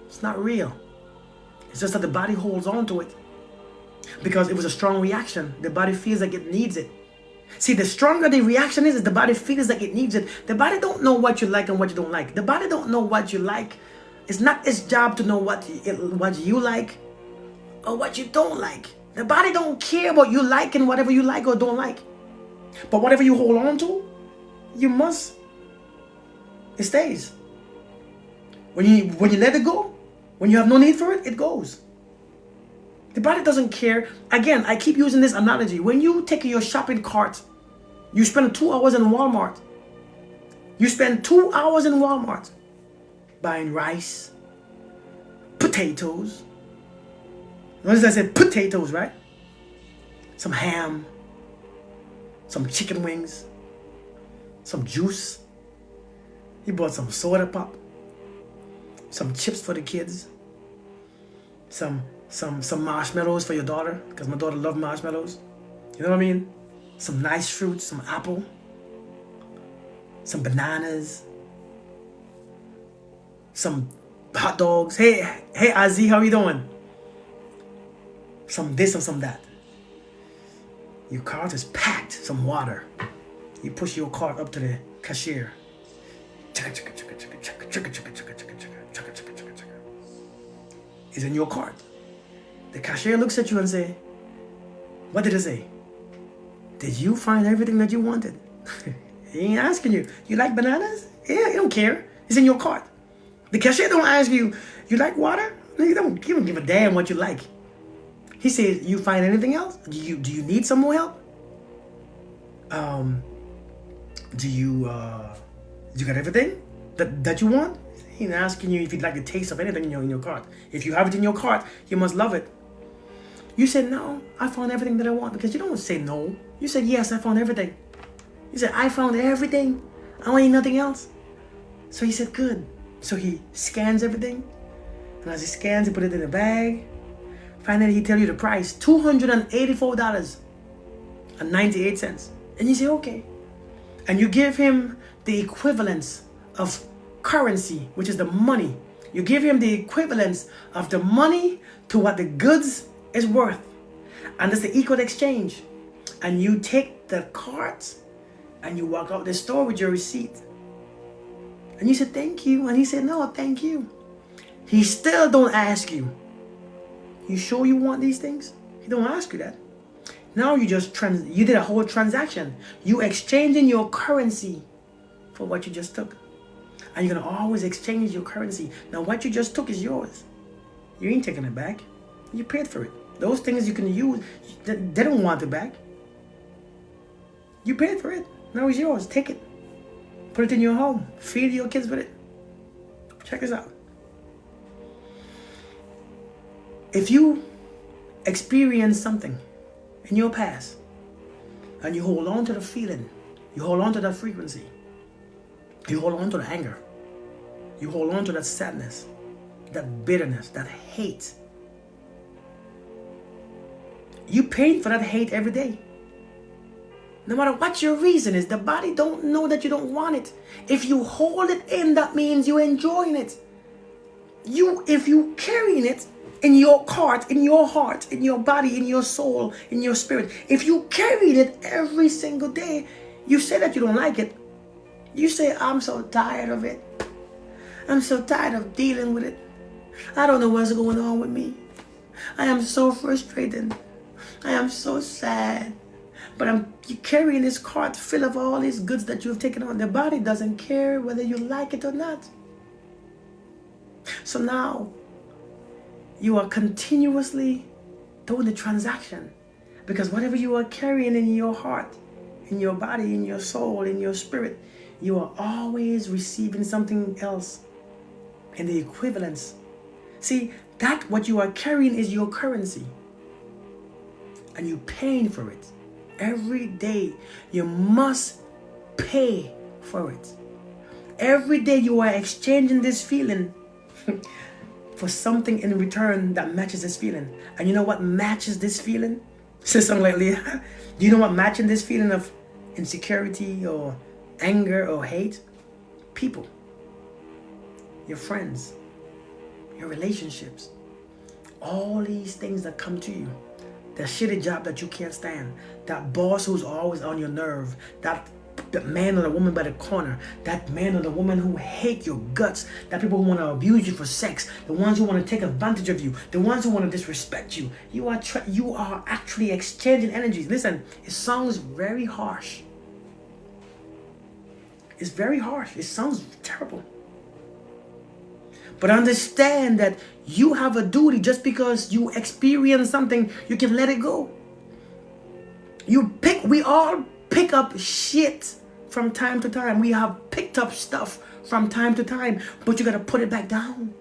It's not real. It's just that the body holds on to it because it was a strong reaction. The body feels like it needs it. See, the stronger the reaction is the body feels like it needs it. The body don't know what you like and what you don't like. The body don't know what you like. It's not its job to know what you like or what you don't like. The body don't care about you liking whatever you like or don't like. But whatever you hold on to, it stays. When you let it go, when you have no need for it, it goes. The body doesn't care. Again, I keep using this analogy. When you take your shopping cart, you spend 2 hours in Walmart. You spend 2 hours in Walmart buying rice, potatoes. Notice I said potatoes, right? Some ham, some chicken wings, some juice. He bought some soda pop, some chips for the kids, some marshmallows for your daughter, because my daughter loves marshmallows. You know what I mean? Some nice fruits, some apple, some bananas, some hot dogs. Hey, Azzy, how you doing? Some this and some that. Your cart is packed. Some water. You push your cart up to the cashier. It's in your cart. The cashier looks at you and say, what did it say? Did you find everything that you wanted? He ain't asking you. You like bananas? Yeah, he don't care. It's in your cart. The cashier don't ask you, you like water? You don't give a damn what you like. He says, you find anything else? Do you need some more help? Do you got everything that you want? He ain't asking you if you'd like the taste of anything in your cart. If you have it in your cart, you must love it. You said, no, I found everything that I want. Because you don't say no. You said, yes, I found everything. You said, I found everything. I don't need nothing else. So he said, good. So he scans everything. And as he scans, he put it in a bag. Finally, he tell you the price, $284.98. And you say, okay. And you give him the equivalence of currency, which is the money. You give him the equivalence of the money to what the goods is worth. And that's the equal exchange. And you take the cards and you walk out the store with your receipt. And you said, thank you. And he said, no, thank you. He still don't ask you, you sure you want these things? He don't ask you that. Now you did a whole transaction. You exchanging your currency for what you just took. And you're going to always exchange your currency. Now what you just took is yours. You ain't taking it back. You paid for it. Those things you can use, they don't want it back. You paid for it. Now it's yours. Take it. Put it in your home. Feed your kids with it. Check this out. If you experience something in your past and you hold on to the feeling, you hold on to that frequency, you hold on to the anger, you hold on to that sadness, that bitterness, that hate, you pay for that hate every day. No matter what your reason is, the body don't know that you don't want it. If you hold it in, that means you're enjoying it. If you carrying it in your cart, in your heart, in your body, in your soul, in your spirit, if you carry it every single day, you say that you don't like it. You say, I'm so tired of it. I'm so tired of dealing with it. I don't know what's going on with me. I am so frustrated. I am so sad. But you carrying this cart full of all these goods that you've taken on. The body doesn't care whether you like it or not. So now, you are continuously doing the transaction. Because whatever you are carrying in your heart, in your body, in your soul, in your spirit, you are always receiving something else in the equivalence. See, that what you are carrying is your currency. And you're paying for it. Every day, you must pay for it. Every day you are exchanging this feeling for something in return that matches this feeling. And you know what matches this feeling? Say something like, Leah, do you know what matching this feeling of insecurity or anger or hate? People. Your friends. your relationships, all these things that come to you, that shitty job that you can't stand, that boss who's always on your nerve, that man or the woman by the corner, that man or the woman who hate your guts, that people who want to abuse you for sex, the ones who want to take advantage of you, the ones who want to disrespect you. You are actually exchanging energies. Listen, it sounds very harsh. It's very harsh. It sounds terrible. But understand that you have a duty. Just because you experience something, you can let it go. We all pick up shit from time to time. We have picked up stuff from time to time, but you gotta put it back down.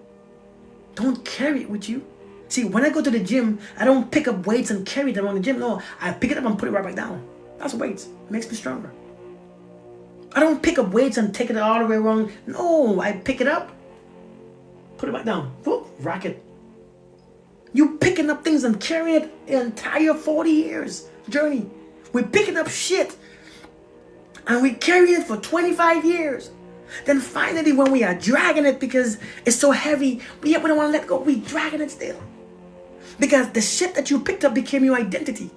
Don't carry it with you. See, when I go to the gym, I don't pick up weights and carry them around the gym. No, I pick it up and put it right back down. That's weights. It makes me stronger. I don't pick up weights and take it all the way around. No, I pick it up, put it back down. Whoop, rock it. You picking up things and carrying it an entire 40 years journey. We're picking up shit and we carry it for 25 years. Then finally when we are dragging it because it's so heavy, we don't want to let go, we dragging it still. Because the shit that you picked up became your identity.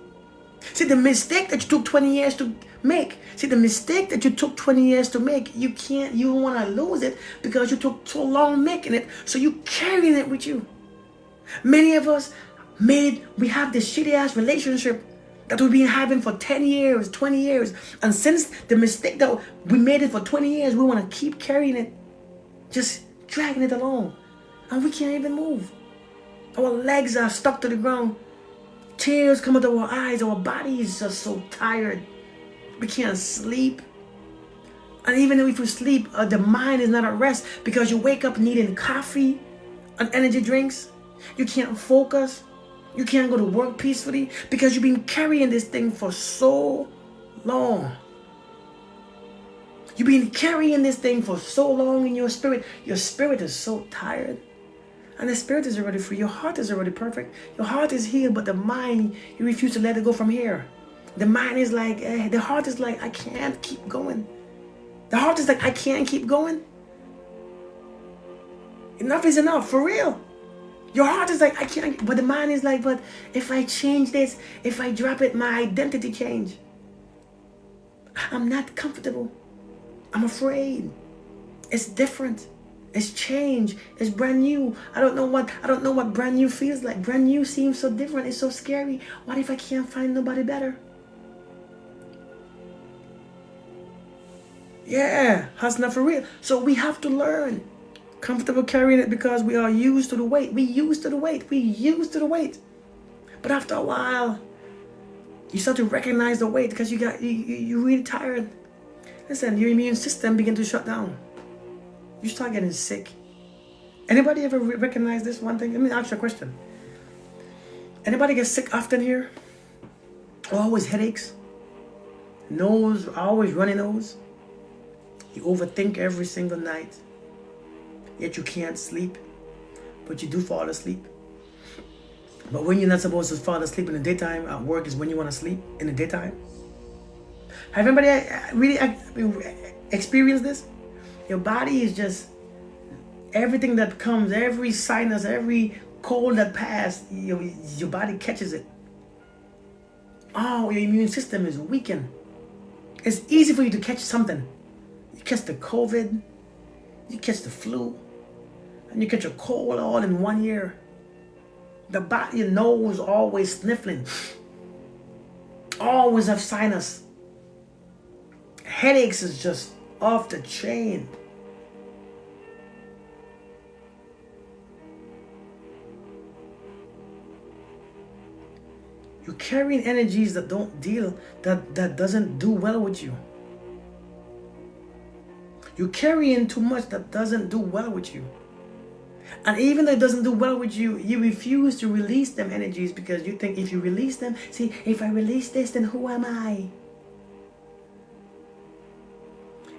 See, the mistake that you took 20 years to make, you don't want to lose it because you took so long making it, so you carrying it with you. Many of us we have this shitty ass relationship that we've been having for 10 years, 20 years. And since the mistake that we made it for 20 years, we want to keep carrying it, just dragging it along. And we can't even move. Our legs are stuck to the ground. Tears come out of our eyes. Our body is just so tired. We can't sleep. And even if we sleep, the mind is not at rest because you wake up needing coffee and energy drinks. You can't focus. You can't go to work peacefully because you've been carrying this thing for so long. You've been carrying this thing for so long in your spirit. Your spirit is so tired. And the spirit is already free. Your heart is already perfect. Your heart is healed, but the mind, you refuse to let it go from here. The mind is like, the heart is like, I can't keep going. The heart is like, I can't keep going. Enough is enough, for real. Your heart is like, I can't, but the mind is like, but if I change this, if I drop it, my identity change. I'm not comfortable. I'm afraid. It's different. It's change. It's brand new. I don't know what brand new feels like. Brand new seems so different. It's so scary. What if I can't find nobody better? Yeah, that's not for real. So we have to learn. Comfortable carrying it because we are used to the weight. We used to the weight. But after a while, you start to recognize the weight because you're really tired. Listen, your immune system begin to shut down. You start getting sick. Anybody ever recognize this one thing? Let me ask you a question. Anybody get sick often here? Always headaches? Nose, always runny nose? You overthink every single night. Yet you can't sleep, but you do fall asleep. But when you're not supposed to fall asleep in the daytime, at work is when you want to sleep in the daytime. Have anybody really experienced this? Your body is just, everything that comes, every sinus, every cold that passes, your body catches it. Oh, your immune system is weakened. It's easy for you to catch something. You catch the COVID, you catch the flu, and you catch a cold all in 1 year. The body, your nose always sniffling. Always have sinus. Headaches is just off the chain. You're carrying energies that that doesn't do well with you. You're carrying too much that doesn't do well with you. And even though it doesn't do well with you, you refuse to release them energies because you think if you release them, see, if I release this, then who am I?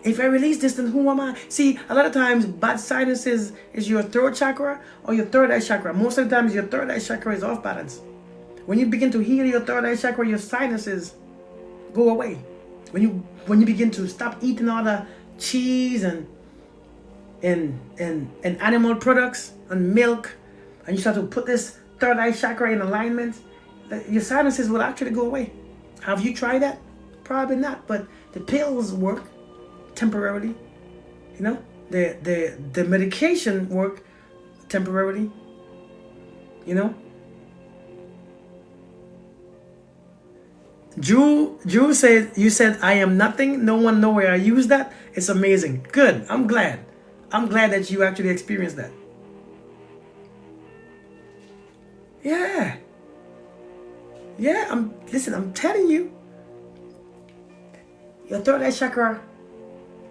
If I release this, then who am I? See, a lot of times bad sinuses is your throat chakra or your third eye chakra. Most of the times your third eye chakra is off balance. When you begin to heal your third eye chakra, your sinuses go away. When you begin to stop eating all the cheese and animal products and milk and you start to put this third eye chakra in alignment, your sinuses will actually go away. Have you tried that? Probably not, but the pills work temporarily. You know, the medication work temporarily. You know. Drew said, you said I am nothing. No one know where I use that. It's amazing. Good. I'm glad. I'm glad that you actually experienced that. Yeah. Yeah, listen, I'm telling you. Your third eye chakra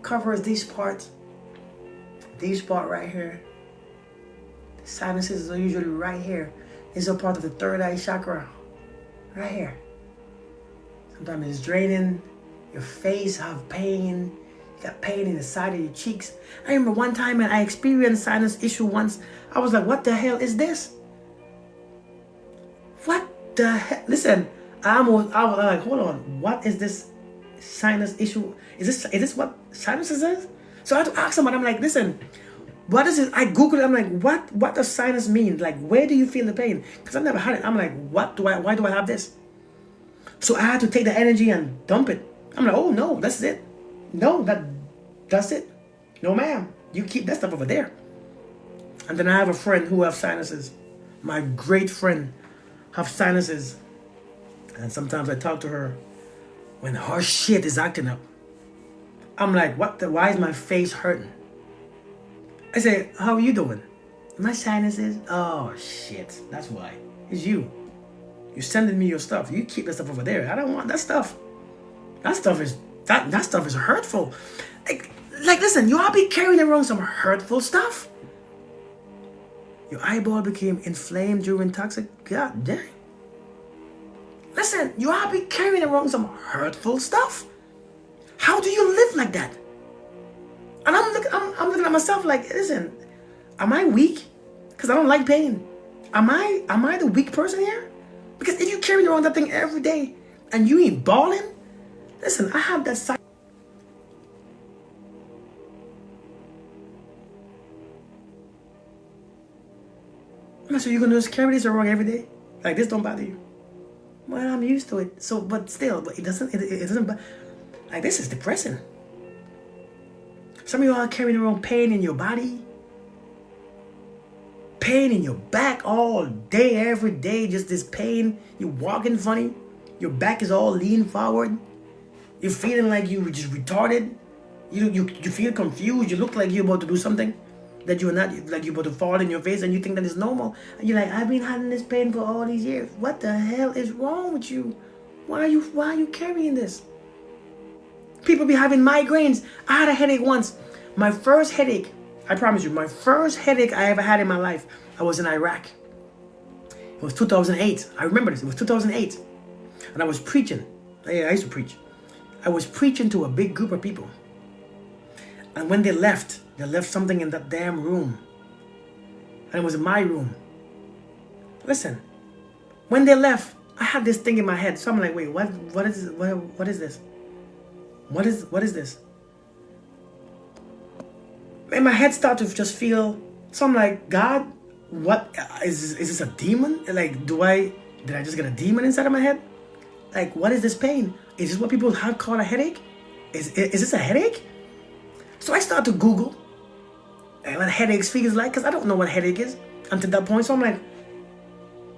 covers these parts. These part right here. The sinuses are usually right here. These are part of the third eye chakra. Right here. Sometimes it's draining. Your face have pain. You got pain in the side of your cheeks. I remember one time when I experienced sinus issue once. I was like, what the hell is this? What the hell? Listen, I was like, hold on. What is this sinus issue? Is this what sinuses is? So I had to ask someone. I'm like, listen, what is it? I Googled it. I'm like, what does sinus mean? Like, where do you feel the pain? Because I've never had it. I'm like, why do I have this? So I had to take the energy and dump it. I'm like, oh no, that's it. No, that's it. No ma'am, you keep that stuff over there. And then I have a friend who have sinuses. My great friend have sinuses. And sometimes I talk to her when her shit is acting up. I'm like, why is my face hurting? I say, how are you doing? My sinuses? Oh shit, that's why. It's you. You're sending me your stuff. You keep that stuff over there. I don't want that stuff. That stuff is hurtful. Like listen, you all be carrying around some hurtful stuff. Your eyeball became inflamed during toxic. God dang. Listen, you all be carrying around some hurtful stuff. How do you live like that? And I'm looking at myself like, listen, am I weak? Because I don't like pain. Am I the weak person here? Because if you carry around that thing every day and you ain't balling, listen, I have that side. So you're gonna just carry this around every day? Like this don't bother you? Well, I'm used to it. So, but still, it doesn't. Like this is depressing. Some of you are carrying around pain in your body, pain in your back all day, every day. Just this pain. You're walking funny. Your back is all leaned forward. You're feeling like you were just retarded. You feel confused. You look like you're about to do something that you're not, like you're about to fall in your face, and you think that is normal. And you're like, I've been having this pain for all these years. What the hell is wrong with you? Why are you carrying this? People be having migraines. I had a headache once. My first headache, I promise you, my first headache I ever had in my life, I was in Iraq. It was 2008. I remember this. It was 2008. And I was preaching. I used to preach. I was preaching to a big group of people. And when they left something in that damn room. And it was in my room. Listen, when they left, I had this thing in my head. So I'm like, wait, what is this? What is this? What is this? And my head started to just feel. So I'm like, God, what is this a demon? Like, did I just get a demon inside of my head? Like, what is this pain? Is this what people have called a headache? Is this a headache? So I started to Google what headaches feels like, because I don't know what a headache is until that point. So I'm like,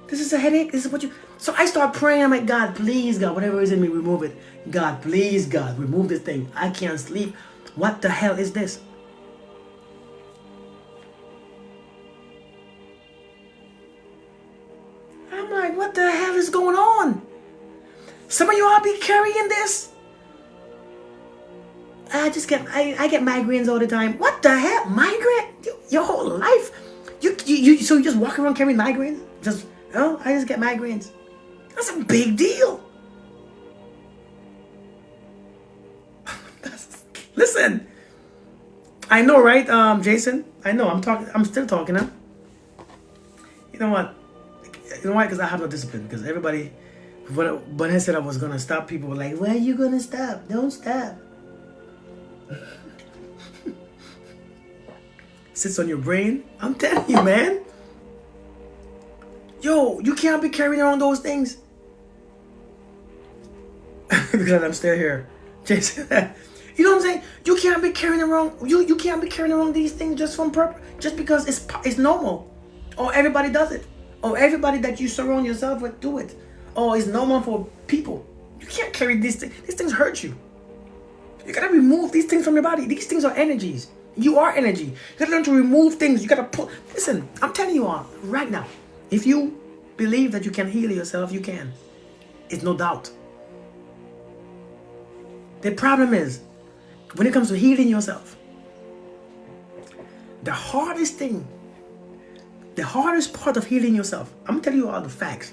this is a headache? This is what you... So I start praying. I'm like, God, please, God, whatever is in me, remove it. God, please, God, remove this thing. I can't sleep. What the hell is this? I'm like, what the hell is going on? Some of you all be carrying this. I get migraines all the time. What the hell? Migraine? Your whole life? So you just walk around carrying migraines? Just, I just get migraines. That's a big deal. Listen, I know, right, Jason? I know. I'm still talking, huh? You know what? You know why? Because I have no discipline. Because everybody, when I said I was gonna stop, people were like, "Why are you gonna stop? Don't stop." Sits on your brain. I'm telling you, man. Yo, you can't be carrying around those things. Because I'm still here. Jason, you know what I'm saying? You can't be carrying around. You can't be carrying around these things just from purpose, just because it's normal, or everybody does it, or everybody that you surround yourself with do it, or it's normal for people. You can't carry these things. These things hurt you. You gotta remove these things from your body. These things are energies. You are energy. You gotta learn to remove things. You gotta put. Listen, I'm telling you all right now. If you believe that you can heal yourself, you can. It's no doubt. The problem is, when it comes to healing yourself, the hardest thing, the hardest part of healing yourself, I'm telling you all the facts.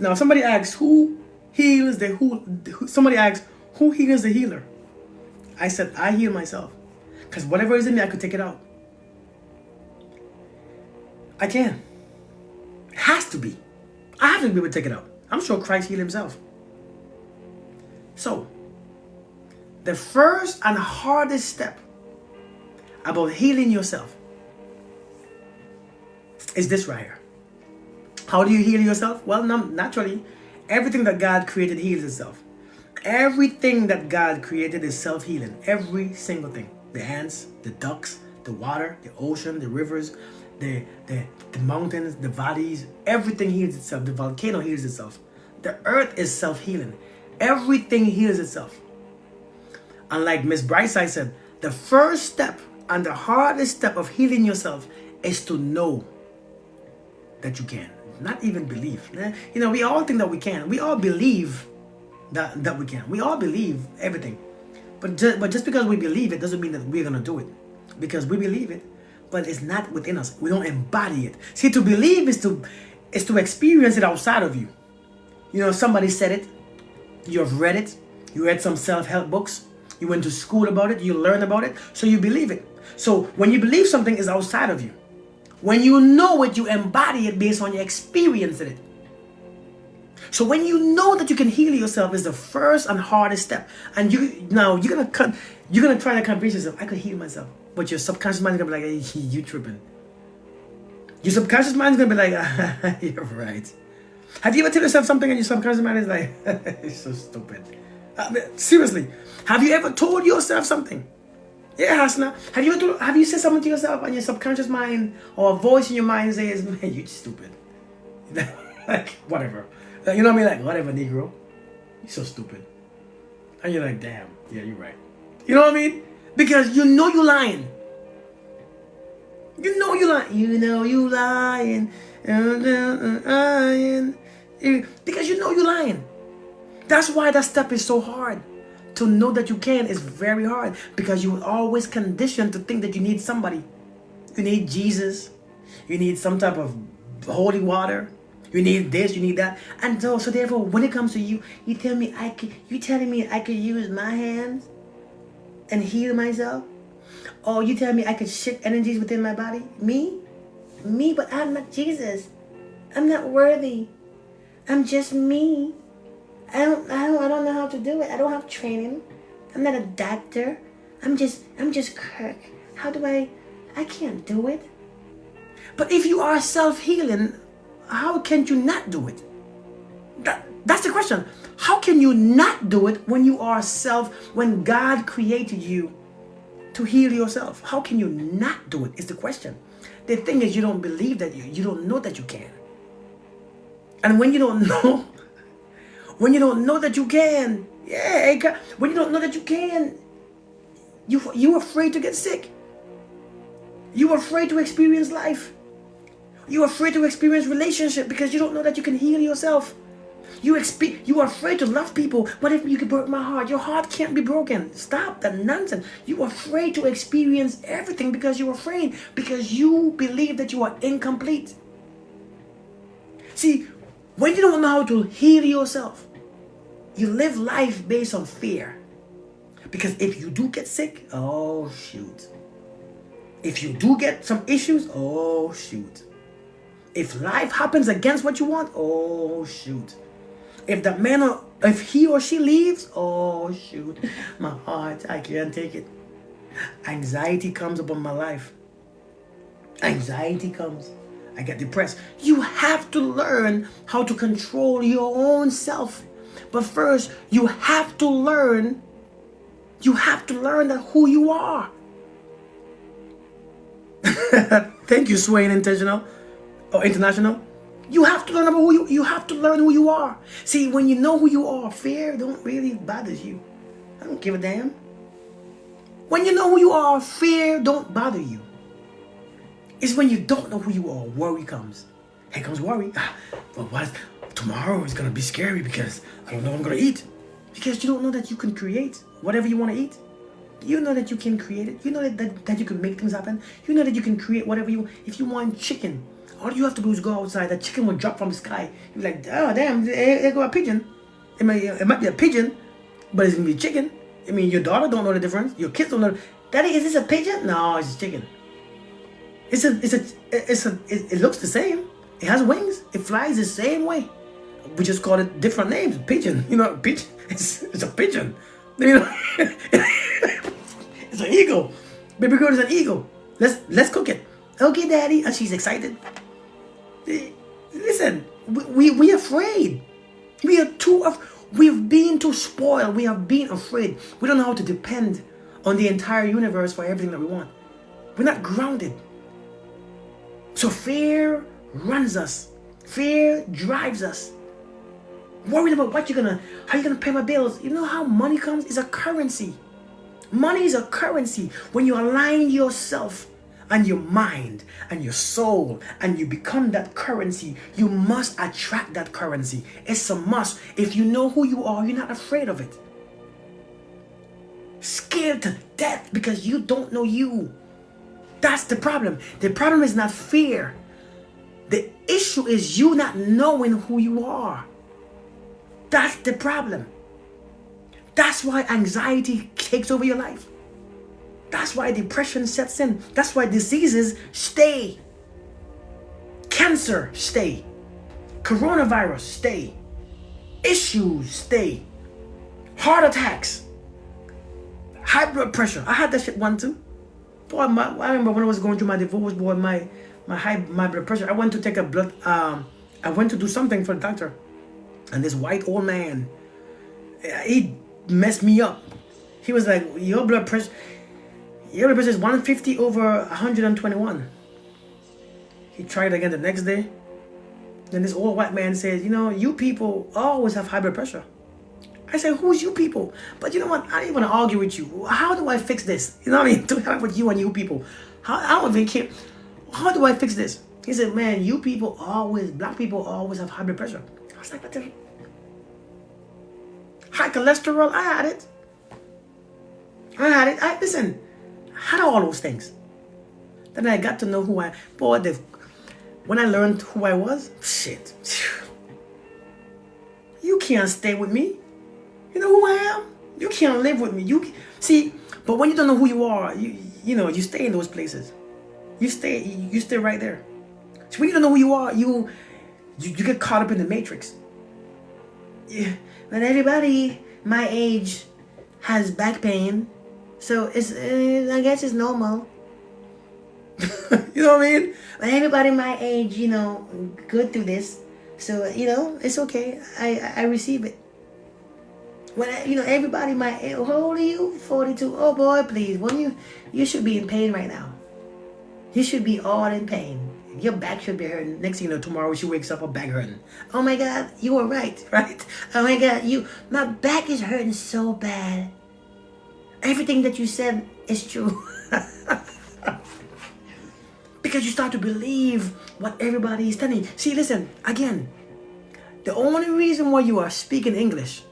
Now, somebody asks who heals somebody asks who heals the healer. I said, I heal myself. Because whatever is in me, I could take it out. I can. It has to be. I have to be able to take it out. I'm sure Christ healed himself. So, the first and hardest step about healing yourself is this right here. How do you heal yourself? Well, naturally, everything that God created heals itself. Everything that God created is self-healing. Every single thing. The ants, the ducks, the water, the ocean, the rivers, the mountains, the valleys. Everything heals itself. The volcano heals itself. The earth is self-healing. Everything heals itself. And like Miss Brightside said, the first step and the hardest step of healing yourself is to know that you can. Not even believe. You know, we all think that we can. We all believe that we can. We all believe everything. But just because we believe it doesn't mean that we're going to do it. Because we believe it, but it's not within us. We don't embody it. See, to believe is to experience it outside of you. You know, somebody said it. You have read it. You read some self-help books. You went to school about it. You learned about it. So you believe it. So when you believe something is outside of you. When you know it, you embody it based on your experience in it. So when you know that you can heal yourself is the first and hardest step. And you're gonna try to convince yourself, I could heal myself. But your subconscious mind is gonna be like, hey, you tripping. Your subconscious mind is gonna be like, you're right. Have you ever told yourself something and your subconscious mind is like, it's so stupid. Seriously, have you ever told yourself something? Yeah, Hasna. Have you said something to yourself and your subconscious mind or a voice in your mind says, man, you stupid. Like, whatever. You know what I mean? Like, whatever, Negro. You're so stupid. And you're like, damn, yeah, you're right. You know what I mean? Because you know you're lying. You know you're lying. You know you lying. Because you know you're lying. That's why that step is so hard. To know that you can is very hard. Because you were always conditioned to think that you need somebody. You need Jesus. You need some type of holy water. You need this, you need that. And so therefore, when it comes to you, you telling me I could use my hands and heal myself? Or you telling me I could shift energies within my body? Me, but I'm not Jesus. I'm not worthy. I'm just me. I don't know how to do it. I don't have training. I'm not a doctor. I'm just Kirk. How do I can't do it. But if you are self-healing, how can you not do it? That's the question. How can you not do it when you are when God created you to heal yourself? How can you not do it is the question. The thing is, you don't believe that you don't know that you can. And when you don't know, that you can, when you don't know that you can, you're afraid to get sick. You're afraid to experience life. You're afraid to experience relationship because you don't know that you can heal yourself. You are afraid to love people. What if you could break my heart? Your heart can't be broken. Stop that nonsense. You're afraid to experience everything because you're afraid. Because you believe that you are incomplete. See, when you don't know how to heal yourself, you live life based on fear. Because if you do get sick, oh shoot. If you do get some issues, oh shoot. If life happens against what you want, oh shoot. If he or she leaves, oh shoot. My heart, I can't take it. Anxiety comes upon my life. Anxiety comes. I get depressed. You have to learn how to control your own self. But first, you have to learn that who you are. Thank you, Swain Intentional or International. You have to learn about you have to learn who you are. See, when you know who you are, fear don't really bother you. I don't give a damn. When you know who you are, fear don't bother you. It's when you don't know who you are, worry comes. Here comes worry. Well, tomorrow is gonna be scary because I don't know what I'm gonna eat. Because you don't know that you can create whatever you want to eat. You know that you can create it. You know that you can make things happen. You know that you can create whatever you want. If you want chicken, all you have to do is go outside. The chicken will drop from the sky. You're like, oh damn, there go a pigeon. It might be a pigeon, but it's gonna be chicken. I mean, your daughter don't know the difference. Your kids don't know. Daddy, is this a pigeon? No, it's a chicken. It looks the same. It has wings. It flies the same way. We just call it different names. Pigeon. You know, pigeon. It's a pigeon. You know, it's an eagle. Baby girl is an eagle. Let's cook it. Okay, Daddy. And she's excited. Listen, we afraid. We've been too spoiled. We have been afraid. We don't know how to depend on the entire universe for everything that we want. We're not grounded. So fear runs us. Fear drives us. Worried about how you're gonna pay my bills. You know how money comes? It's a currency. Money is a currency. When you align yourself and your mind and your soul and you become that currency, you must attract that currency. It's a must. If you know who you are, you're not afraid of it. Scared to death because you don't know you. That's the problem. The problem is not fear. The issue is you not knowing who you are. That's the problem. That's why anxiety takes over your life. That's why depression sets in. That's why diseases stay. Cancer stay. Coronavirus stay. Issues stay. Heart attacks. High blood pressure. I had that shit one too. Boy, I remember when I was going through my divorce, boy, my blood pressure. I went to take a blood. I went to do something for the doctor, and this white old man, he messed me up. He was like, your blood pressure is 150 over 121. He tried again the next day. Then this old white man says, you know, you people always have high blood pressure. I said, who's you people? But you know what? I don't even want to argue with you. How do I fix this? You know what I mean? To help with you and you people. I don't even care. How do I fix this? He said, man, you people black people always have high blood pressure. I was like, what the? High cholesterol? I had it. Listen, I had all those things. Then I got to know who when I learned who I was, shit. You can't stay with me. You know who I am? You can't live with me. See, but when you don't know who you are, you stay in those places. You stay right there. So when you don't know who you are, you get caught up in the matrix. Yeah. But everybody my age has back pain, so I guess it's normal. You know what I mean? But everybody my age, go through this, so it's okay. I receive it. When everybody my age, how old are you? 42. Oh boy, please. You should be in pain right now. You should be all in pain. Your back should be hurting. Next thing you know, tomorrow she wakes up, her back hurting. Oh my God, you were right? Oh my God, my back is hurting so bad. Everything that you said is true. Because you start to believe what everybody is telling you. See, listen, again, the only reason why you are speaking English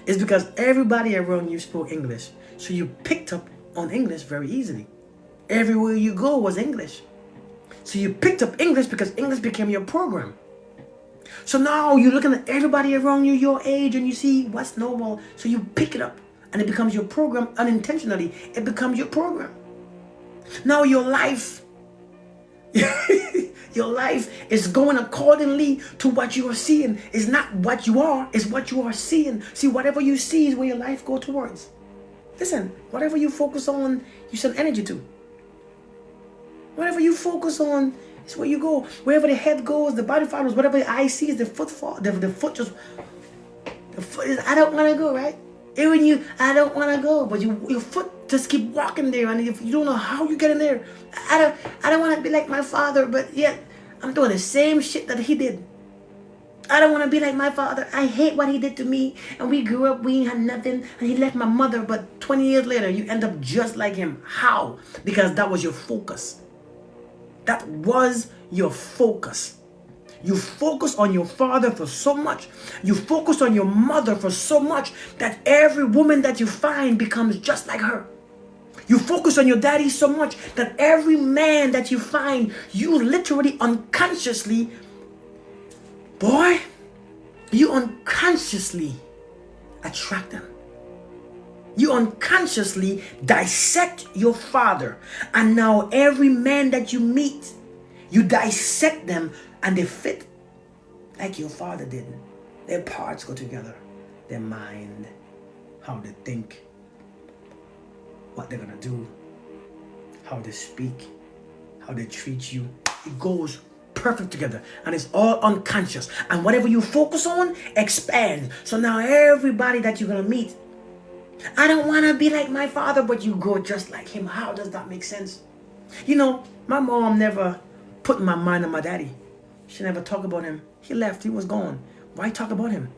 is because everybody around you spoke English. So you picked up on English very easily. Everywhere you go was English. So you picked up English because English became your program. So now you're looking at everybody around you, your age, and you see what's normal. So you pick it up and it becomes your program unintentionally. It becomes your program. Now your life is going accordingly to what you are seeing. It's not what you are, it's what you are seeing. See, whatever you see is where your life goes towards. Listen, whatever you focus on, you send energy to. Whatever you focus on It's where you go. Wherever the head goes, the body follows. Whatever the eye sees, the foot falls. The foot just... The foot is, I don't want to go, right? Even I don't want to go. But your foot just keep walking there. And if you don't know how you get in there. I don't want to be like my father. But yet, I'm doing the same shit that he did. I don't want to be like my father. I hate what he did to me. And we grew up, we had nothing. And he left my mother. But 20 years later, you end up just like him. How? Because that was your focus. That was your focus. You focus on your father for so much. You focus on your mother for so much that every woman that you find becomes just like her. You focus on your daddy so much that every man that you find, you literally unconsciously, boy, you unconsciously attract them. You unconsciously dissect your father. And now every man that you meet, you dissect them and they fit like your father did. Their parts go together. Their mind, how they think, what they're going to do, how they speak, how they treat you. It goes perfect together and it's all unconscious. And whatever you focus on expands. So now everybody that you're going to meet, I don't want to be like my father, but you go just like him. How does that make sense? You know, my mom never put my mind on my daddy. She never talked about him. He left. He was gone. Why talk about him?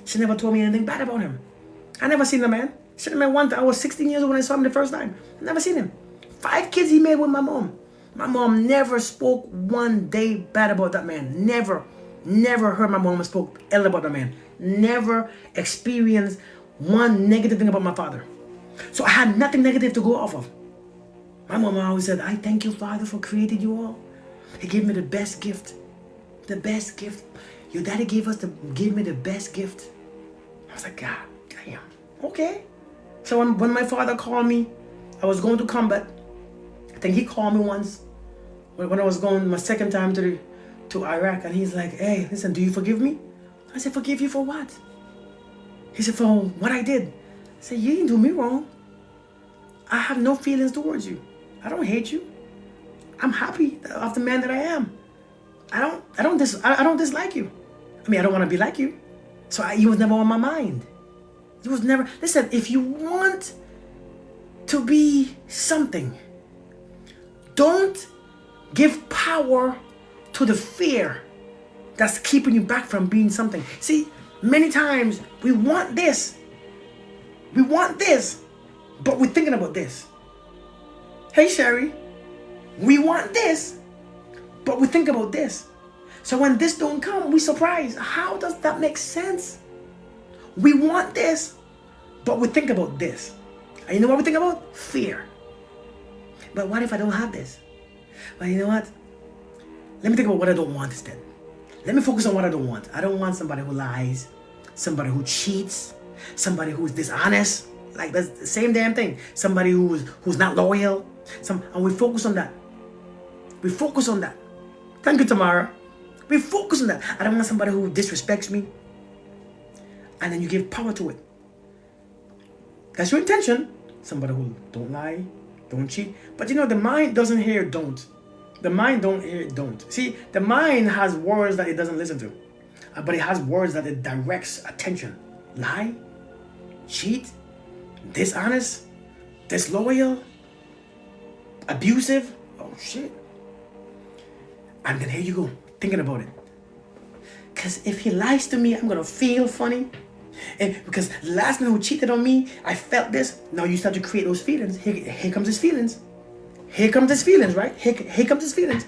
She never told me anything bad about him. I never seen the man. Seen the man one time. I was 16 years old when I saw him the first time. I never seen him. 5 kids he made with my mom. My mom never spoke one day bad about that man. Never heard my mom spoke ill about that man. Never experienced one negative thing about my father. So I had nothing negative to go off of. My mom always said, I thank you, Father, for creating you all. He gave me the best gift. The best gift. Your daddy gave me the best gift. I was like, God damn. Okay. So when my father called me, I was going to combat. I think he called me once when I was going my second time to Iraq, and he's like, hey, listen, do you forgive me? I said, forgive you for what? He said, for what I did. I said, you didn't do me wrong. I have no feelings towards you. I don't hate you. I'm happy of the man that I am. I don't dislike you. I mean, I don't want to be like you. So he was never on my mind. It was never. Listen, if you want to be something, don't give power to the fear that's keeping you back from being something. See, many times we want this. We want this, but we're thinking about this. Hey, Sherry, we want this, but we think about this. So when this don't come, we surprised. How does that make sense? We want this, but we think about this. And you know what we think about? Fear. But what if I don't have this? Well, you know what? Let me think about what I don't want instead. Let me focus on what I don't want. I don't want somebody who lies, somebody who cheats, somebody who's dishonest. Like that's the same damn thing. Somebody who's not loyal. And we focus on that. We focus on that. Thank you, Tamara. We focus on that. I don't want somebody who disrespects me. And then you give power to it. That's your intention. Somebody who don't lie, don't cheat. But you know, the mind doesn't hear don't. The mind don't hear don't. See, the mind has words that it doesn't listen to. But it has words that it directs attention. Lie, cheat, dishonest, disloyal, abusive. Oh shit. And then here you go, thinking about it. Because if he lies to me, I'm going to feel funny. And because the last man who cheated on me, I felt this. Now you start to create those feelings. Here comes his feelings. Here comes his feelings, right? Here comes his feelings.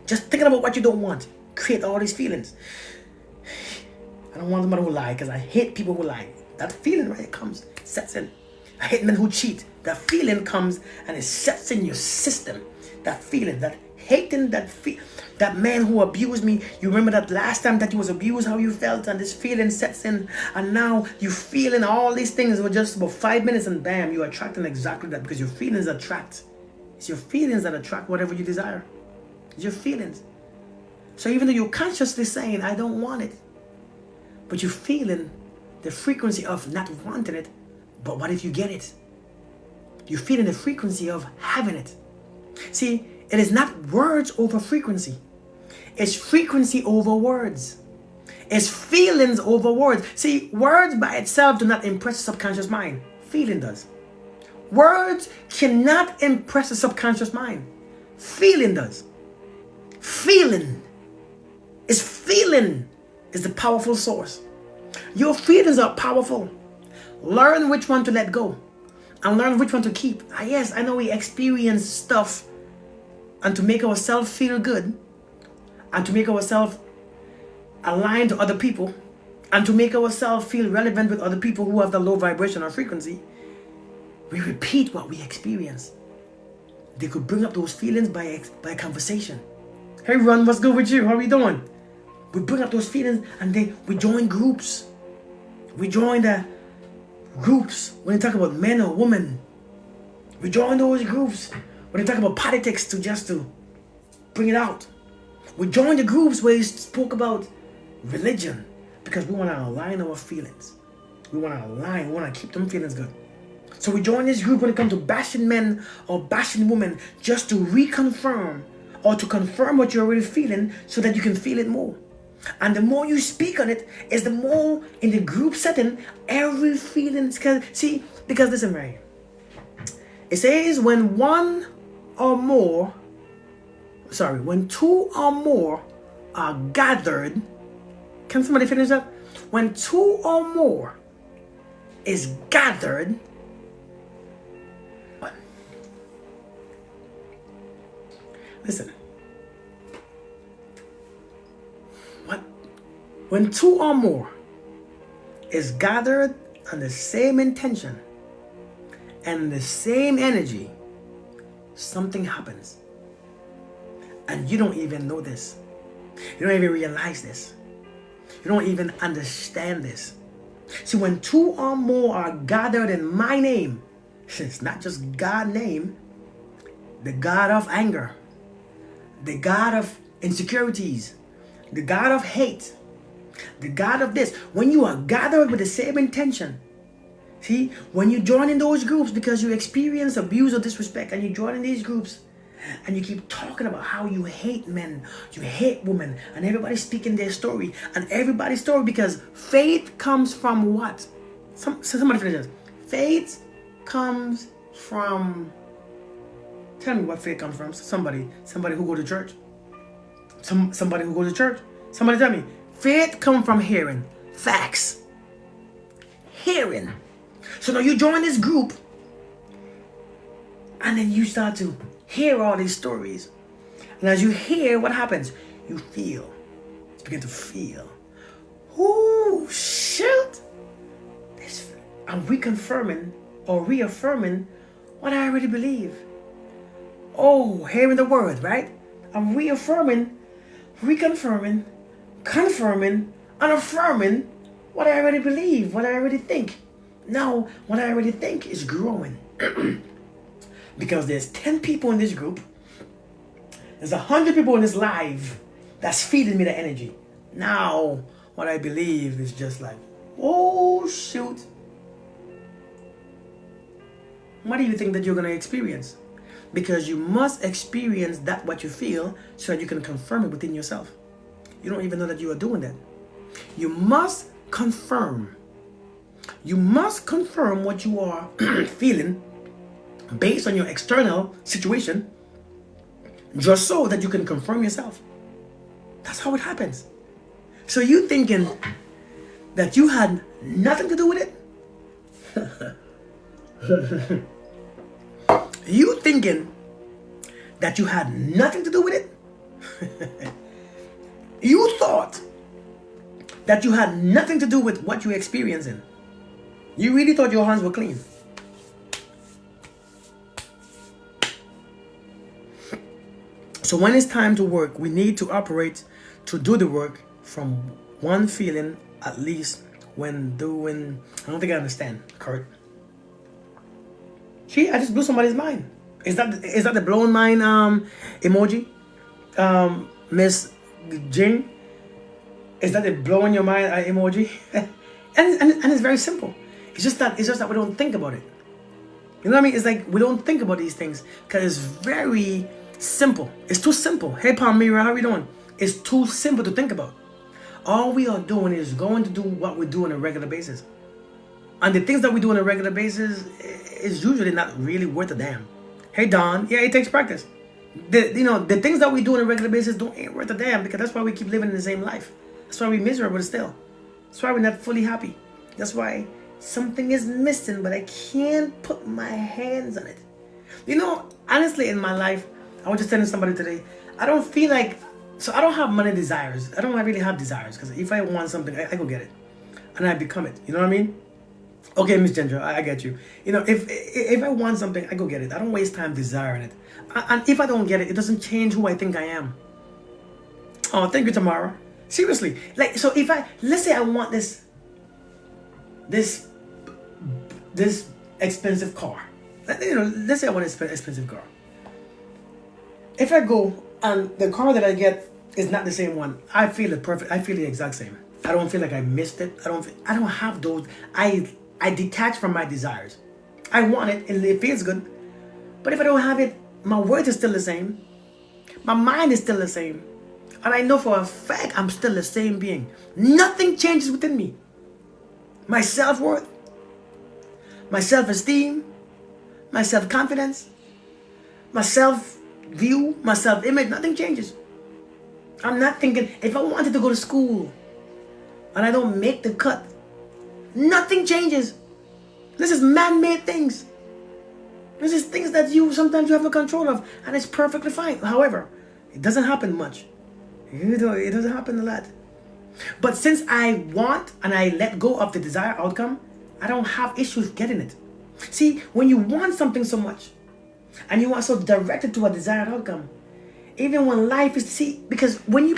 Just thinking about what you don't want. Create all these feelings. I don't want somebody who lie because I hate people who lie. That feeling, right, it comes, sets in. I hate men who cheat. That feeling comes and it sets in your system. That feeling, that hating, that man who abused me. You remember that last time that you was abused, how you felt, and this feeling sets in, and now you feeling all these things were just about 5 minutes, and bam, you're attracting exactly that, because your feelings attract. It's your feelings that attract whatever you desire. It's your feelings. So even though you're consciously saying, I don't want it, but you're feeling the frequency of not wanting it, but what if you get it? You're feeling the frequency of having it. See, It is not words over frequency. It's frequency over words. It's feelings over words. See, words by itself do not impress the subconscious mind. Feeling does. Words cannot impress the subconscious mind. Feeling does. Feeling is the powerful source. Your feelings are powerful. Learn which one to let go and learn which one to keep. Yes, I know we experience stuff, and to make ourselves feel good and to make ourselves aligned to other people and to make ourselves feel relevant with other people who have the low vibration or frequency, we repeat what we experience. They could bring up those feelings by conversation. Hey Ron, what's good with you? How are you doing? We bring up those feelings and then we join groups. We join the groups when they talk about men or women. We join those groups when they talk about politics to bring it out. We join the groups where he spoke about religion because we want to align our feelings. We want to keep them feelings good. So we join this group when it comes to bashing men or bashing women just to reconfirm or to confirm what you're already feeling so that you can feel it more. And the more you speak on it is the more in the group setting, every feeling, because listen, right? It says when two or more are gathered. Can somebody finish that? When two or more is gathered. Listen. When two or more is gathered on the same intention and the same energy, something happens. And you don't even know this. You don't even realize this. You don't even understand this. See, when two or more are gathered in my name, it's not just God's name, the God of anger, the God of insecurities, the God of hate, the God of this. When you are gathered with the same intention, see, when you join in those groups because you experience abuse or disrespect and you join in these groups and you keep talking about how you hate men, you hate women, and everybody's speaking their story and everybody's story, because faith comes from what? Somebody finish this. Faith comes from, tell me what faith comes from. Somebody who go to church. Somebody who goes to church. Somebody tell me. Faith comes from hearing. Facts. Hearing. So now you join this group and then you start to hear all these stories. And as you hear, what happens? You feel. You begin to feel. Oh, shoot. I'm reconfirming or reaffirming what I already believe. Oh, hearing the word, right? I'm reaffirming, reconfirming, confirming, and affirming what I already believe, what I already think. Now, what I already think is growing. Because there's 10 people in this group. There's 100 people in this live that's feeding me the energy. Now, what I believe is just like, oh, shoot. What do you think that you're going to experience? Because you must experience that what you feel so that you can confirm it within yourself. You don't even know that you are doing that. You must confirm. You must confirm what you are feeling based on your external situation, just so that you can confirm yourself. That's how it happens. So you thinking that you had nothing to do with it? You thinking that you had nothing to do with it? You thought that you had nothing to do with what you're experiencing. You really thought your hands were clean. So when it's time to work, we need to operate to do the work from one feeling, at least when doing. I don't think I understand, Kurt. See, I just blew somebody's mind. Is that the blowing mind emoji? Miss Jing? Is that the blowing your mind emoji? and it's very simple. It's just that we don't think about it. You know what I mean? It's like we don't think about these things because it's very Simple. It's too simple. Hey, Palmyra, how are we doing? It's too simple to think about. All we are doing is going to do what we do on a regular basis. And the things that we do on a regular basis is usually not really worth a damn. Hey, Don. Yeah, it takes practice. The things that we do on a regular basis ain't worth a damn, because that's why we keep living in the same life. That's why we're miserable still. That's why we're not fully happy. That's why something is missing, but I can't put my hands on it. Honestly, in my life, I was just telling somebody today, I don't feel like, so I don't have money desires. I don't really have desires, because if I want something, I go get it. And I become it. You know what I mean? Okay, Miss Ginger, I get you. If I want something, I go get it. I don't waste time desiring it. And if I don't get it, it doesn't change who I think I am. Oh, thank you, Tamara. Seriously. So let's say I want this expensive car. Let's say I want an expensive car. If I go and the car that I get is not the same one, I feel it perfect. I feel the exact same. I don't feel like I missed it. I don't have those. I detach from my desires. I want it and it feels good. But if I don't have it, my words is still the same. My mind is still the same. And I know for a fact I'm still the same being. Nothing changes within me. My self-worth, my self-esteem, my self-confidence, my self-view, my self-image, nothing changes. I'm not thinking, if I wanted to go to school and I don't make the cut, nothing changes. This is man-made things. This is things that sometimes you have no control of, and it's perfectly fine. However, it doesn't happen much. It doesn't happen a lot. But since I want and I let go of the desired outcome, I don't have issues getting it. See, when you want something so much, and you are so directed to a desired outcome, even when life is, because when you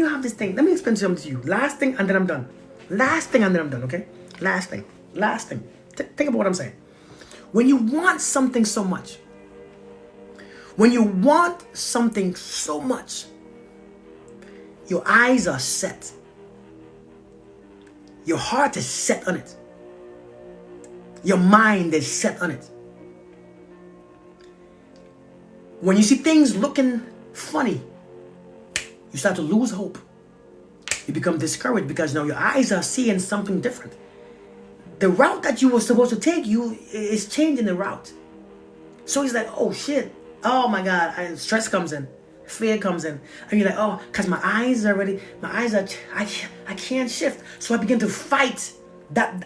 have this thing, let me explain something to you. Last thing, and then I'm done. Last thing, and then I'm done, okay? Last thing. Think about what I'm saying. When you want something so much, your eyes are set. Your heart is set on it. Your mind is set on it. When you see things looking funny, you start to lose hope. You become discouraged because now your eyes are seeing something different. The route that you were supposed to take is changing the route. So it's like, oh shit, oh my God, and stress comes in, fear comes in, and you're like, oh, because I can't shift. So I begin to fight.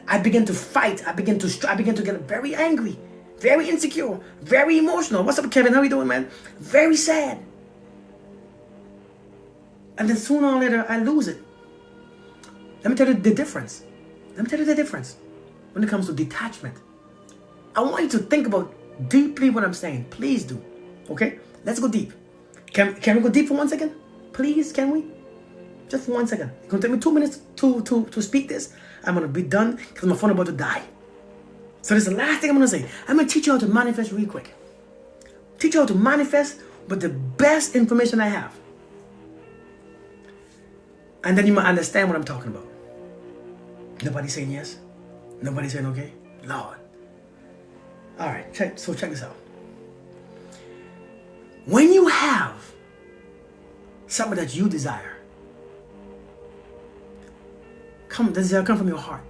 I begin to get very angry, very insecure, very emotional. What's up, Kevin? How you doing, man? Very sad. And then sooner or later, I lose it. Let me tell you the difference. When it comes to detachment. I want you to think about deeply what I'm saying. Please do. Okay? Let's go deep. Can we go deep for 1 second? Please, can we? Just for 1 second. It's going to take me 2 minutes to speak this. I'm going to be done because my phone is about to die. So this is the last thing I'm going to say. I'm going to teach you how to manifest real quick. Teach you how to manifest with the best information I have. And then you might understand what I'm talking about. Nobody saying yes? Nobody saying okay? Lord. All right, check this out. When you have something that you desire, desire come from your heart.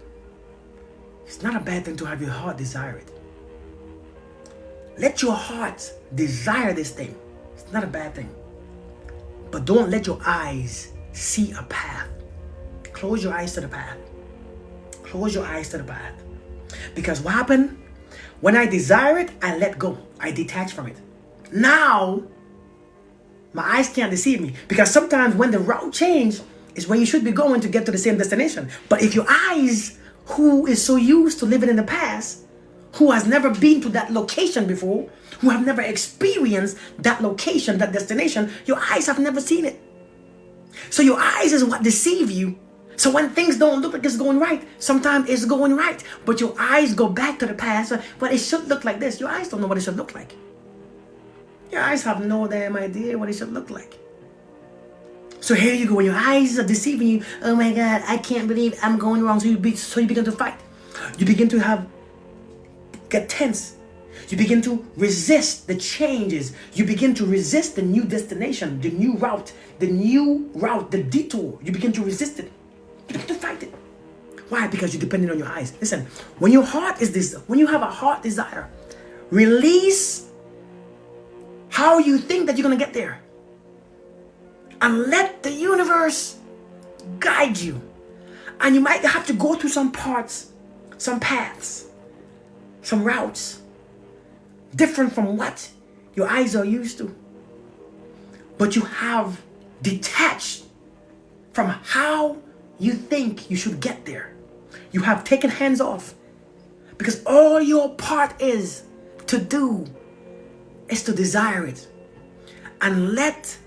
It's not a bad thing to have your heart desire it. Let your heart desire this thing. It's not a bad thing. But don't let your eyes see a path. Close your eyes to the path. Close your eyes to the path. Because what happened? When I desire it, I let go. I detach from it. Now, my eyes can't deceive me. Because sometimes when the route changes, is where you should be going to get to the same destination. But if your eyes, who is so used to living in the past, who has never been to that location before, who have never experienced that location, that destination, your eyes have never seen it. So your eyes is what deceive you. So when things don't look like it's going right, sometimes it's going right, but your eyes go back to the past, but it should look like this. Your eyes don't know what it should look like. Your eyes have no damn idea what it should look like. So here you go, when your eyes are deceiving you, oh my God, I can't believe I'm going wrong. So you begin to fight. You begin to get tense. You begin to resist the changes. You begin to resist the new destination, the new route, the detour. You begin to resist it. You begin to fight it. Why? Because you're depending on your eyes. Listen, when you have a heart desire, release how you think that you're going to get there. And let the universe guide you. And you might have to go through some parts, some paths, some routes, different from what your eyes are used to. But you have detached from how you think you should get there. You have taken hands off. Because all your part is to do is to desire it. And let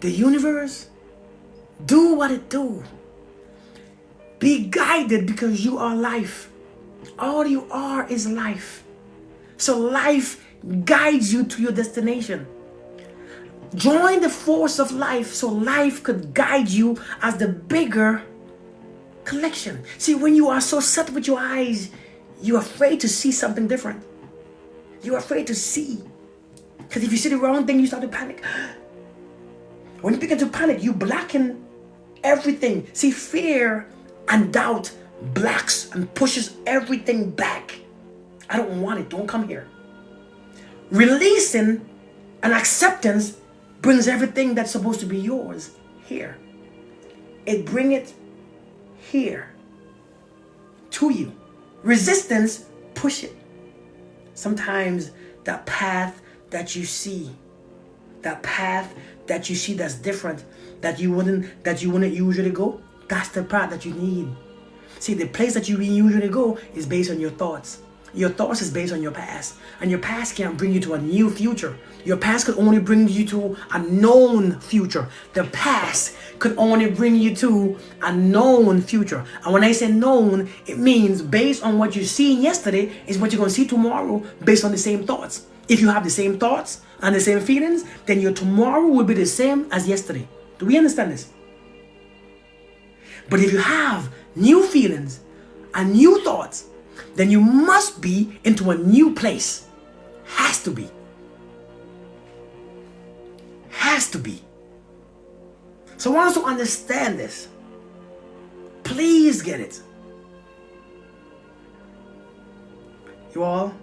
the universe do what it do. Be guided, because you are life. All you are is life. So life guides you to your destination. Join the force of life so life could guide you as the bigger collection. See, when you are so set with your eyes, you're afraid to see something different. You're afraid to see. Because if you see the wrong thing, you start to panic. When you begin to panic, you blacken everything. See, fear and doubt blacks and pushes everything back. I don't want it. Don't come here. Releasing and acceptance brings everything that's supposed to be yours here. It brings it here to you. Resistance push it. Sometimes that path that you see, that's different, that you wouldn't usually go, that's the path that you need. See, the place that you usually go is based on your thoughts. Your thoughts is based on your past. And your past can't bring you to a new future. Your past could only bring you to a known future. The past could only bring you to a known future. And when I say known, it means based on what you seen yesterday is what you're going to see tomorrow based on the same thoughts. If you have the same thoughts and the same feelings, then your tomorrow will be the same as yesterday. Do we understand this? But if you have new feelings and new thoughts, then you must be into a new place. Has to be. Has to be. So I want us to understand this. Please get it. You all,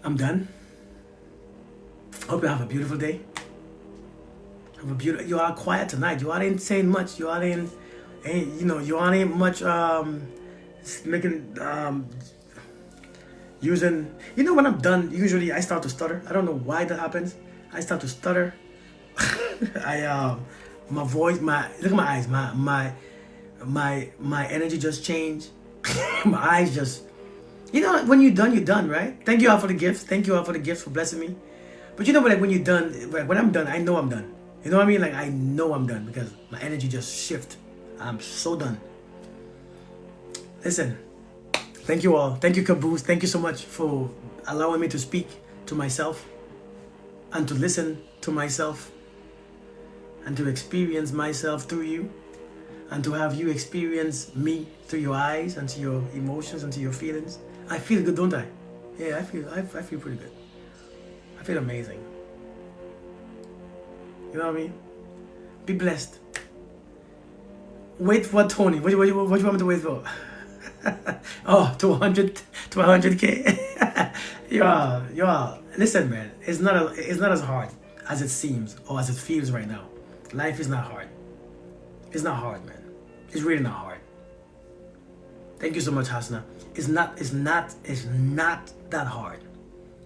I'm done. Hope you have a beautiful day. You are quiet tonight. You all ain't saying much. You all ain't much making using. You know, when I'm done, usually I start to stutter. I don't know why that happens. I start to stutter. My voice, look at my eyes. My energy just changed. My eyes just, when you're done, you're done, right? Thank you all for the gifts. Thank you all for the gifts for blessing me. But like when you're done, when I'm done, I know I'm done. You know what I mean? Like, I know I'm done because my energy just shifted. I'm so done. Listen, thank you all. Thank you, Caboose. Thank you so much for allowing me to speak to myself and to listen to myself and to experience myself through you and to have you experience me through your eyes and to your emotions and to your feelings. I feel good, don't I? Yeah, I feel pretty good. I feel amazing. You know what I mean? Be blessed. Wait for Tony. What do you want me to wait for? Oh, to 100K. Y'all. Listen, man. It's not as hard as it seems or as it feels right now. Life is not hard. It's not hard, man. It's really not hard. Thank you so much, Hasna. It's not that hard.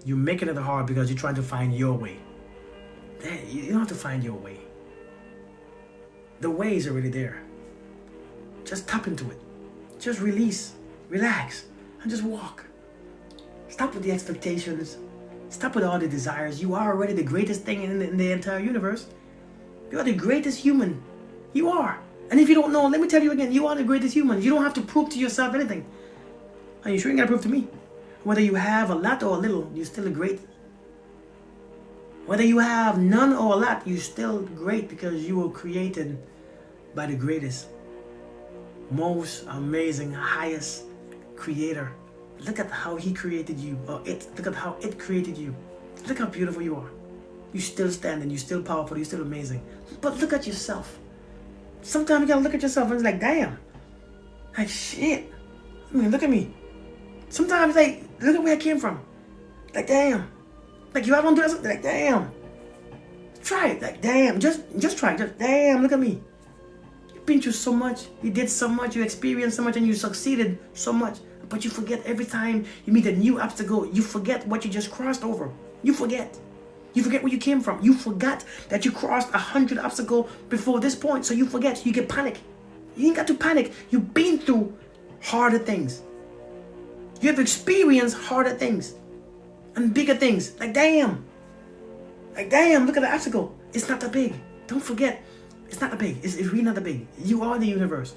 You're making it hard because you're trying to find your way. You don't have to find your way. The way is already there. Just tap into it. Just release, relax, and just walk. Stop with the expectations. Stop with all the desires. You are already the greatest thing in the entire universe. You are the greatest human. You are. And if you don't know, let me tell you again, you are the greatest human. You don't have to prove to yourself anything. Are you sure you gotta prove to me? Whether you have a lot or a little, you're still a great. Whether you have none or a lot, you're still great because you were created by the greatest, most amazing, highest creator Look at how he created you, or it. Look at how it created you. Look how beautiful you are. You still standing, you still powerful, you still amazing. But look at yourself. Sometimes you gotta look at yourself and it's like, damn. Like, shit. I mean, look at me. Sometimes, like, look at where I came from. Like, damn. Like, you ever don't do that? Like, damn. Try it. Like, damn. Just try it. Just, damn, look at me. You've been through so much. You did so much. You experienced so much and you succeeded so much. But you forget every time you meet a new obstacle, you forget what you just crossed over. You forget. You forget where you came from. You forgot that you crossed 100 obstacles before this point. So you forget. You get panic. You ain't got to panic. You've been through harder things. You have experienced harder things and bigger things. Like, damn. Like, damn, look at the obstacle. It's not that big. Don't forget. It's not that big. It's really not that big. You are the universe.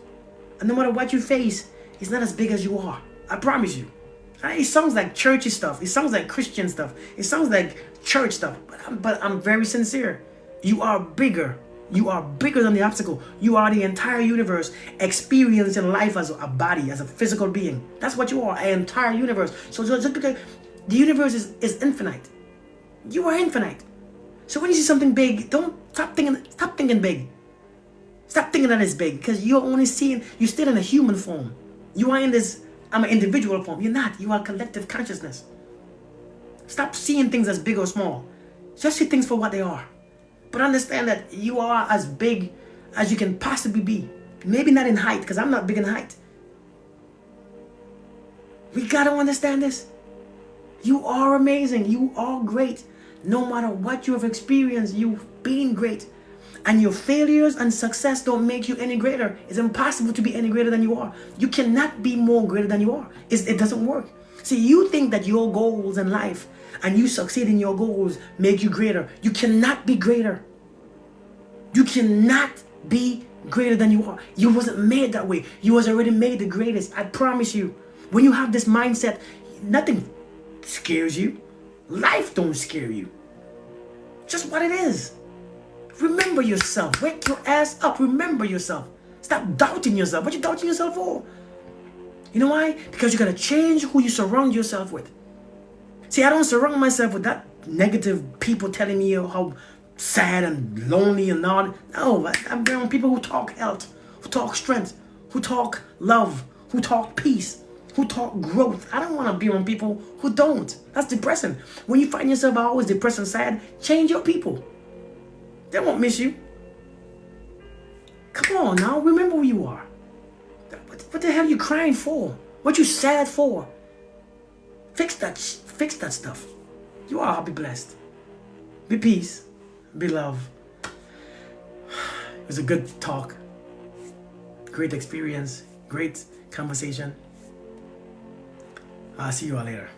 And no matter what you face, it's not as big as you are. I promise you. It sounds like churchy stuff. It sounds like Christian stuff. It sounds like church stuff. But I'm very sincere. You are bigger. You are bigger than the obstacle. You are the entire universe experiencing life as a body, as a physical being. That's what you are, an entire universe. So just because the universe is infinite. You are infinite. So when you see something big, don't stop thinking big. Stop thinking that it's big, because you're only seeing, you're still in a human form. You are in this, I'm an individual form. You're not. You are collective consciousness. Stop seeing things as big or small. Just see things for what they are. But understand that you are as big as you can possibly be. Maybe not in height, because I'm not big in height. We got to understand this. You are amazing. You are great. No matter what you have experienced, you've been great. And your failures and success don't make you any greater. It's impossible to be any greater than you are. You cannot be more greater than you are. It doesn't work. See, you think that your goals in life and you succeed in your goals make you greater. You cannot be greater. You cannot be greater than you are. You wasn't made that way. You was already made the greatest. I promise you. When you have this mindset, nothing scares you. Life don't scare you. Just what it is. Remember yourself. Wake your ass up. Remember yourself. Stop doubting yourself. What you doubting yourself for? You know why? Because you gotta change who you surround yourself with. See, I don't surround myself with that negative people telling me how sad and lonely and all. No, I'm around people who talk health, who talk strength, who talk love, who talk peace, who talk growth. I don't want to be around people who don't. That's depressing. When you find yourself always depressed and sad, change your people. They won't miss you. Come on now, remember who you are. What the hell are you crying for? What you sad for? Fix that stuff. You are be blessed. Be peace. Be love. It was a good talk. Great experience. Great conversation. I'll see you all later.